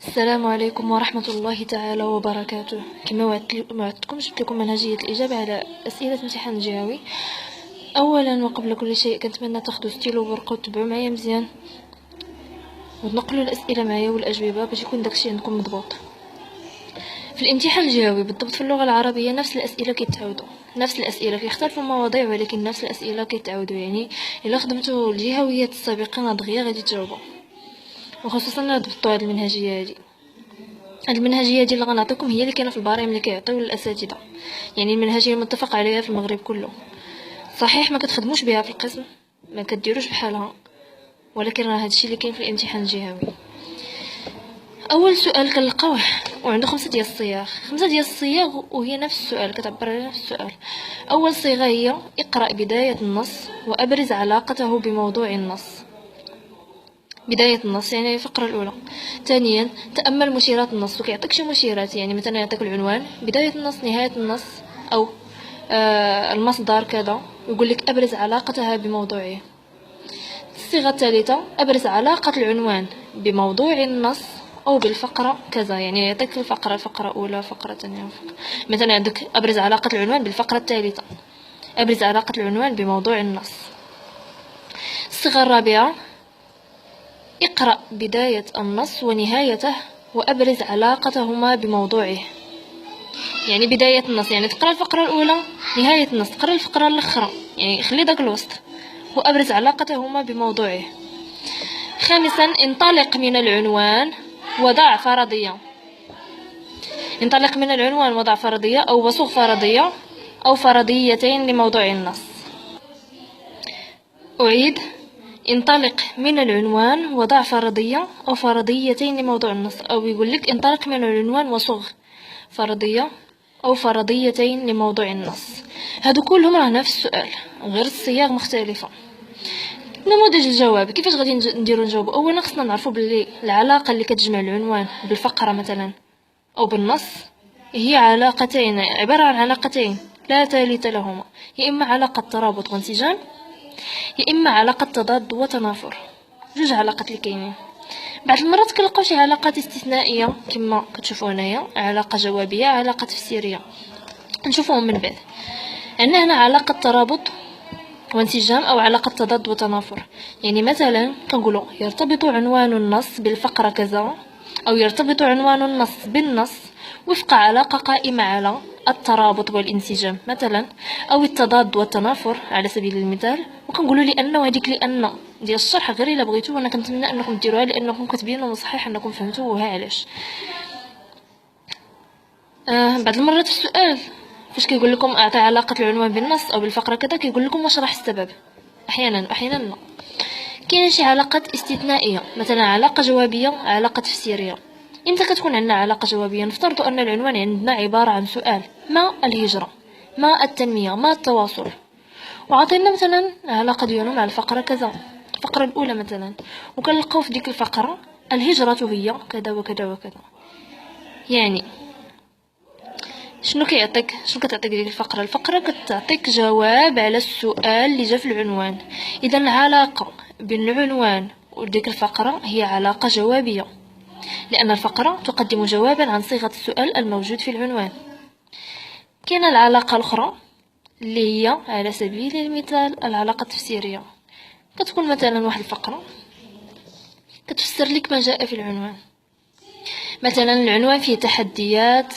السلام عليكم ورحمة الله تعالى وبركاته. كما وعدتكم جبت لكم منهجية الإجابة على أسئلة امتحان الجهوي. أولا وقبل كل شيء كنتمنى تاخدوا ستيلو وورقة وتبعوا معايا مزيان وتنقلوا الأسئلة معايا والأجوبة باش يكون داكشي عندكم مضبوط. في الامتحان الجهوي بالضبط في اللغة العربية نفس الأسئلة كيتعاودوا، نفس الأسئلة كيختلفوا المواضيع ولكن نفس الأسئلة كيتعاودوا. يعني إلا خدمتوا الجهويات السابقين دغيا غادي تجاوبوا، وخصوصا الا ضبطوا هاد المنهجيه هادي. هاد المنهجيه دي اللي غنعطيكم هي اللي كاينه في البرامج اللي كيعطيو الاساتذه، يعني المنهجيه المتفق عليها في المغرب كله. صحيح ما كتخدموش بها في القسم، ما كديروش بحالها، ولكن راه هادشي اللي كاين في الامتحان الجهوي. اول سؤال كنلقاوه وعنده 5 ديال الصياغ، 5 ديال الصياغ وهي نفس السؤال، كتعبر على نفس السؤال. اول صيغه هي اقرأ بداية النص وابرز علاقته بموضوع النص. بداية النص يعني الفقرة الأولى. ثانيا تأمل مشيرات النص، وكيعطيك شي مشيرات، يعني مثلا يعطيك العنوان، بداية النص، نهاية النص، أو المصدر كذا، ويقول لك أبرز علاقتها بموضوعه. الصيغة الثالثة أبرز علاقة العنوان بموضوع النص أو بالفقرة كذا، يعني يعطيك الفقرة أولى، فقرة ثانية، مثلا عندك أبرز علاقة العنوان بالفقرة الثالثة، أبرز علاقة العنوان بموضوع النص. الصيغة الرابعة اقرأ بداية النص ونهايته وأبرز علاقتهما بموضوعه. يعني بداية النص يعني تقرأ الفقرة الأولى، نهاية النص تقرأ الفقرة الأخرى، يعني خلي داك الوسط، وأبرز علاقتهما بموضوعه. خامسا انطلق من العنوان وضع فرضية. انطلق من العنوان وضع فرضية أو وصف فرضية أو فرضيتين لموضوع النص. أعيد: انطلق من العنوان وضع فرضية أو فرضيتين لموضوع النص، أو يقول لك انطلق من العنوان وصغ فرضية أو فرضيتين لموضوع النص. هادو كلهم راه نفس السؤال غير الصياغ مختلفة. نموذج الجواب كيفاش غادي نديرو نجاوبو؟ أولا خصنا نعرفو بلي العلاقة اللي كتجمع العنوان بالفقرة مثلا أو بالنص هي علاقتين، عبارة عن علاقتين لا ثالث لهما، يا إما علاقة ترابط وانسجام يا اما علاقه تضاد وتنافر، جوج علاقات اللي كاينين. بعض المرات كنلقاو شي علاقات استثنائيه كما كتشوفوا هنايا، علاقه جوابيه، علاقه تفسيريه، نشوفوهم من بعد. عندنا هنا علاقه ترابط وانسجام او علاقه تضاد وتنافر. يعني مثلا كنقولوا يرتبط عنوان النص بالفقره كذا، او يرتبط عنوان النص بالنص وفق علاقه قائمه على الترابط والانسجام مثلا، او التضاد والتنافر على سبيل المثال. وكنقولوا لان وهذيك لان ديال الشرح غير الا بغيتو، وانا كنتمنى انكم ديروها لانكم كتبينوا صحيح انكم فهمتوها علاش. بعض المرات في السؤال فاش كيقول لكم اعطي علاقه العنوان بالنص او بالفقره كذا كيقول لكم واشرح السبب. احيانا لا. كاين شي علاقات استثنائيه، مثلا علاقه جوابيه، علاقه تفسيريه. امتى كتكون عندنا علاقه جوابيه؟ نفترض ان العنوان عندنا عباره عن سؤال: ما الهجره، ما التنميه، ما التواصل، وعطينا مثلا علاقه ديالو مع الفقره كذا، الفقره الاولى مثلا، وكنلقاو في ديك الفقره الهجره هي كذا وكذا وكذا. يعني شنو كتعطيك ديك الفقره كتعطيك جواب على السؤال اللي جا في العنوان. اذا العلاقه بين العنوان وديك الفقره هي علاقه جوابيه، لان الفقره تقدم جوابا عن صيغه السؤال الموجود في العنوان. كاينه العلاقه الاخرى اللي هي على سبيل المثال العلاقه التفسيريه. كتكون مثلا واحد الفقره كتفسر لك ما جاء في العنوان. مثلا العنوان فيه تحديات،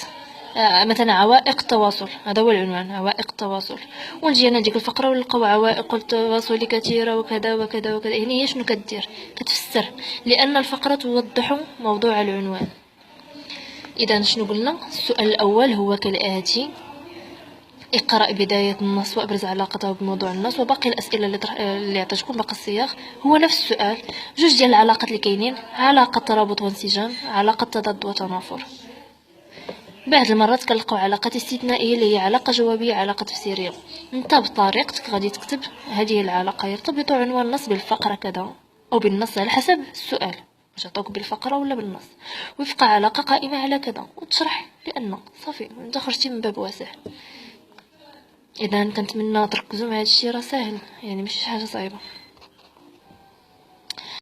مثلا عوائق التواصل، هذا هو العنوان، عوائق التواصل، ونجي انا ديك الفقره ونلقاو عوائق التواصل كثيره وكذا وكذا وكذا. يعني هي شنو كدير؟ كتفسر، لان الفقره توضح موضوع العنوان. اذا شنو قلنا؟ السؤال الاول هو كالاتي: اقرأ بداية النص وابرز علاقته بموضوع النص. وباقي الاسئله اللي عطيتكم باقي الصياغ هو نفس السؤال، جوج ديال العلاقات اللي كاينين: علاقه ترابط وانسجام، علاقه تضاد وتنافر. بعض المرات كنلقاو علاقات استثنائيه اللي هي علاقه جوابيه، علاقه تفسيريه. انت بطريقتك غادي تكتب هذه العلاقه: يرتبط عنوان النص بالفقره كذا او بالنص على حسب السؤال واش عطاوك بالفقره ولا بالنص، وفق علاقه قائمه على كذا، وتشرح لان صافي انت خرجتي من باب واسع. اذا كنتمنى تركزوا مع هذا الشيء، راه ساهل يعني ماشي شي حاجه صعيبه.